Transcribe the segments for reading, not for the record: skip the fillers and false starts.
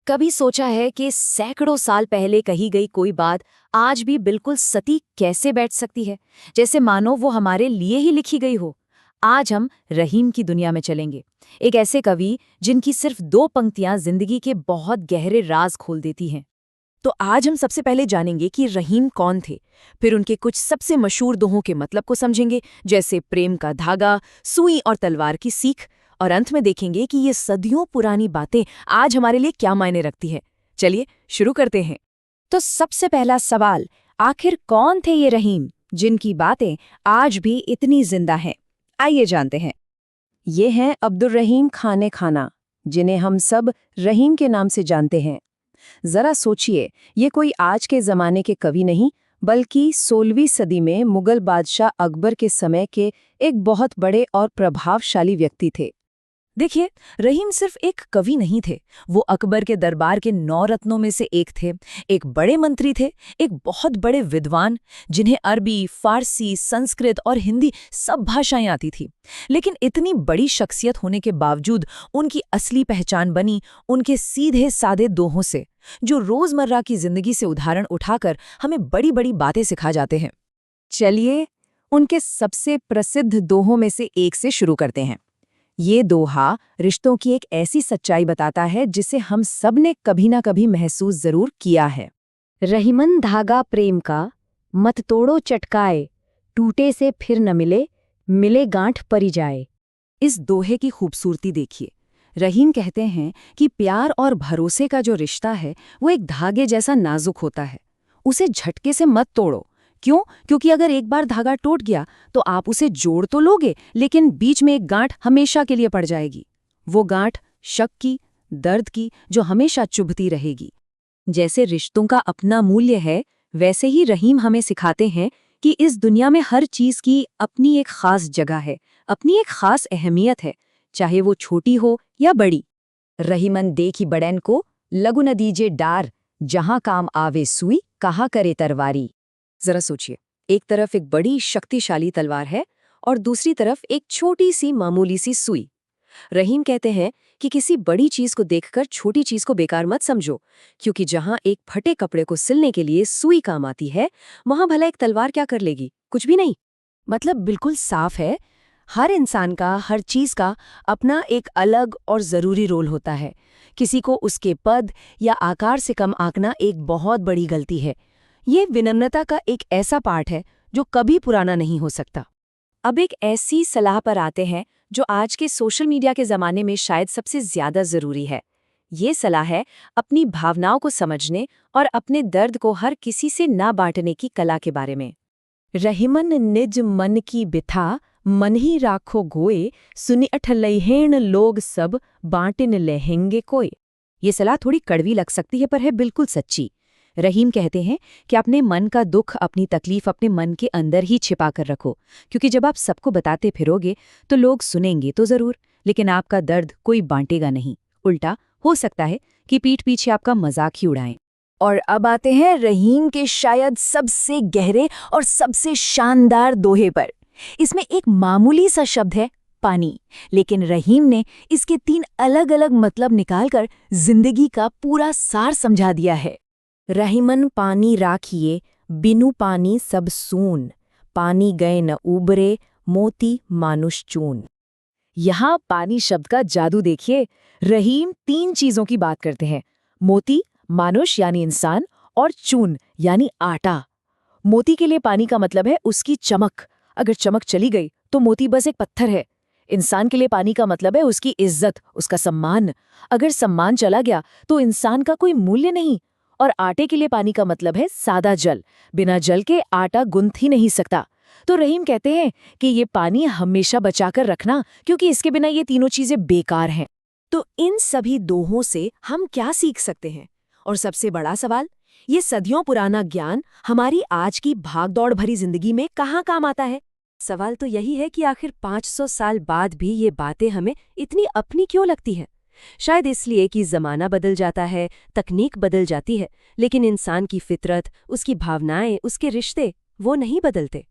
कभी सोचा है कि सैकड़ों साल पहले कही गई कोई बात आज भी बिल्कुल सटीक कैसे बैठ सकती है, जैसे मानो वो हमारे लिए ही लिखी गई हो। आज हम रहीम की दुनिया में चलेंगे, एक ऐसे कवि जिनकी सिर्फ दो पंक्तियां जिंदगी के बहुत गहरे राज खोल देती हैं। तो आज हम सबसे पहले जानेंगे कि रहीम कौन थे, फिर उनके कुछ सबसे मशहूर दोहों के मतलब को समझेंगे, जैसे प्रेम का धागा, सुई और तलवार की सीख, और अंत में देखेंगे कि ये सदियों पुरानी बातें आज हमारे लिए क्या मायने रखती है। चलिए शुरू करते हैं। तो सबसे पहला सवाल, आखिर कौन थे ये रहीम जिनकी बातें आज भी इतनी जिंदा हैं? आइए जानते हैं। ये हैं अब्दुल रहीम खाने खाना, जिन्हें हम सब रहीम के नाम से जानते हैं। जरा सोचिए, ये कोई आज के जमाने के कवि नहीं, बल्कि 16वीं सदी में मुगल बादशाह अकबर के समय के एक बहुत बड़े और प्रभावशाली व्यक्ति थे। देखिए, रहीम सिर्फ एक कवि नहीं थे, वो अकबर के दरबार के 9 रत्नों में से एक थे। एक बड़े मंत्री थे, एक बहुत बड़े विद्वान, जिन्हें अरबी, फारसी, संस्कृत और हिंदी सब भाषाएं आती थी। लेकिन इतनी बड़ी शख्सियत होने के बावजूद उनकी असली पहचान बनी उनके सीधे सादे दोहों से, जो रोजमर्रा की जिंदगी से उदाहरण उठाकर हमें बड़ी बड़ी बातें सिखा जाते हैं। चलिए, उनके सबसे प्रसिद्ध दोहों में से एक से शुरू करते हैं। ये दोहा रिश्तों की एक ऐसी सच्चाई बताता है जिसे हम सब ने कभी ना कभी महसूस जरूर किया है। रहीमन धागा प्रेम का, मत तोड़ो चटकाए, टूटे से फिर न मिले, मिले गांठ परी जाए। इस दोहे की खूबसूरती देखिए। रहीम कहते हैं कि प्यार और भरोसे का जो रिश्ता है वो एक धागे जैसा नाजुक होता है, उसे झटके से मत तोड़ो। क्यों? क्योंकि अगर एक बार धागा टूट गया तो आप उसे जोड़ तो लोगे, लेकिन बीच में एक गांठ हमेशा के लिए पड़ जाएगी। वो गांठ शक की, दर्द की, जो हमेशा चुभती रहेगी। जैसे रिश्तों का अपना मूल्य है, वैसे ही रहीम हमें सिखाते हैं कि इस दुनिया में हर चीज की अपनी एक खास जगह है, अपनी एक खास अहमियत है, चाहे वो छोटी हो या बड़ी। रहीमन देखी बड़ैन को, लगु न दीजे डार, जहां काम आवे सुई, कहा करे तरवारी। जरा सोचिए, एक तरफ एक बड़ी शक्तिशाली तलवार है और दूसरी तरफ एक छोटी सी मामूली सी सुई। रहीम कहते हैं कि किसी बड़ी चीज को देखकर छोटी चीज को बेकार मत समझो, क्योंकि जहां एक फटे कपड़े को सिलने के लिए सुई काम आती है, वहां भला एक तलवार क्या कर लेगी? कुछ भी नहीं। मतलब बिल्कुल साफ है, हर इंसान का, हर चीज का अपना एक अलग और जरूरी रोल होता है। किसी को उसके पद या आकार से कम आंकना एक बहुत बड़ी गलती है। ये विनम्रता का एक ऐसा पाठ है जो कभी पुराना नहीं हो सकता। अब एक ऐसी सलाह पर आते हैं जो आज के सोशल मीडिया के ज़माने में शायद सबसे ज़्यादा ज़रूरी है। ये सलाह है अपनी भावनाओं को समझने और अपने दर्द को हर किसी से ना बांटने की कला के बारे में। रहीमन निज मन की बिथा, मन ही राखो गोए, सुनि अठलहेण लोग सब, बांटिन लहेंगे कोई। ये सलाह थोड़ी कड़वी लग सकती है, पर है बिल्कुल सच्ची। रहीम कहते हैं कि अपने मन का दुख, अपनी तकलीफ अपने मन के अंदर ही छिपा कर रखो, क्योंकि जब आप सबको बताते फिरोगे तो लोग सुनेंगे तो जरूर, लेकिन आपका दर्द कोई बांटेगा नहीं। उल्टा हो सकता है कि पीठ पीछे आपका मजाक ही उड़ाएं। और अब आते हैं रहीम के शायद सबसे गहरे और सबसे शानदार दोहे पर। इसमें एक मामूली सा शब्द है पानी, लेकिन रहीम ने इसके 3 अलग अलग मतलब निकालकर जिंदगी का पूरा सार समझा दिया है। रहीमन पानी राखिए, बिनु पानी सब सून, पानी गए न उबरे, मोती मानुष चून। यहाँ पानी शब्द का जादू देखिए। रहीम 3 चीजों की बात करते हैं, मोती मानुष यानी इंसान, और चून यानी आटा। मोती के लिए पानी का मतलब है उसकी चमक, अगर चमक चली गई तो मोती बस एक पत्थर है। इंसान के लिए पानी का मतलब है उसकी इज्जत, उसका सम्मान, अगर सम्मान चला गया तो इंसान का कोई मूल्य नहीं। और आटे के लिए पानी का मतलब है सादा जल, बिना जल के आटा गूंथ ही नहीं सकता। तो रहीम कहते हैं कि ये पानी हमेशा बचाकर रखना, क्योंकि इसके बिना ये तीनों चीजें बेकार हैं। तो इन सभी दोहों से हम क्या सीख सकते हैं? और सबसे बड़ा सवाल, ये सदियों पुराना ज्ञान हमारी आज की भागदौड़ भरी जिंदगी में कहाँ काम आता है? सवाल तो यही है कि आखिर 500 साल बाद भी ये बातें हमें इतनी अपनी क्यों लगती हैं? शायद इसलिए कि ज़माना बदल जाता है, तकनीक बदल जाती है, लेकिन इंसान की फितरत, उसकी भावनाएं, उसके रिश्ते, वो नहीं बदलते।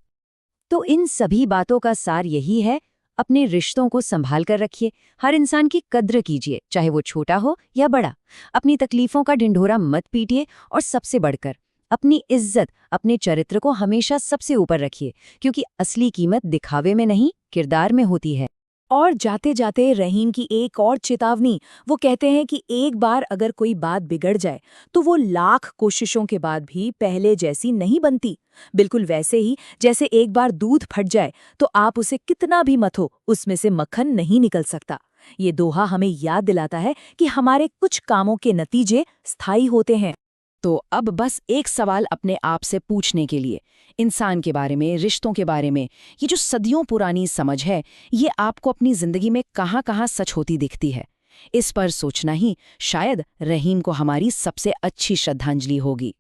तो इन सभी बातों का सार यही है, अपने रिश्तों को संभाल कर रखिए। हर इंसान की कद्र कीजिए, चाहे वो छोटा हो या बड़ा। अपनी तकलीफों का ढिंढोरा मत पीटिए और सबसे बढ़कर अपनी इज्जत, अपने चरित्र को हमेशा सबसे ऊपर रखिए, क्योंकि असली कीमत दिखावे में नहीं, किरदार में होती है। और जाते जाते रहीम की एक और चेतावनी, वो कहते हैं कि एक बार अगर कोई बात बिगड़ जाए तो वो लाख कोशिशों के बाद भी पहले जैसी नहीं बनती। बिल्कुल वैसे ही जैसे एक बार दूध फट जाए तो आप उसे कितना भी मथो, उसमें से मक्खन नहीं निकल सकता। ये दोहा हमें याद दिलाता है कि हमारे कुछ कामों के नतीजे स्थायी होते हैं। तो अब बस एक सवाल अपने आप से पूछने के लिए, इंसान के बारे में, रिश्तों के बारे में, ये जो सदियों पुरानी समझ है, ये आपको अपनी जिंदगी में कहाँ-कहाँ सच होती दिखती है? इस पर सोचना ही शायद रहीम को हमारी सबसे अच्छी श्रद्धांजलि होगी।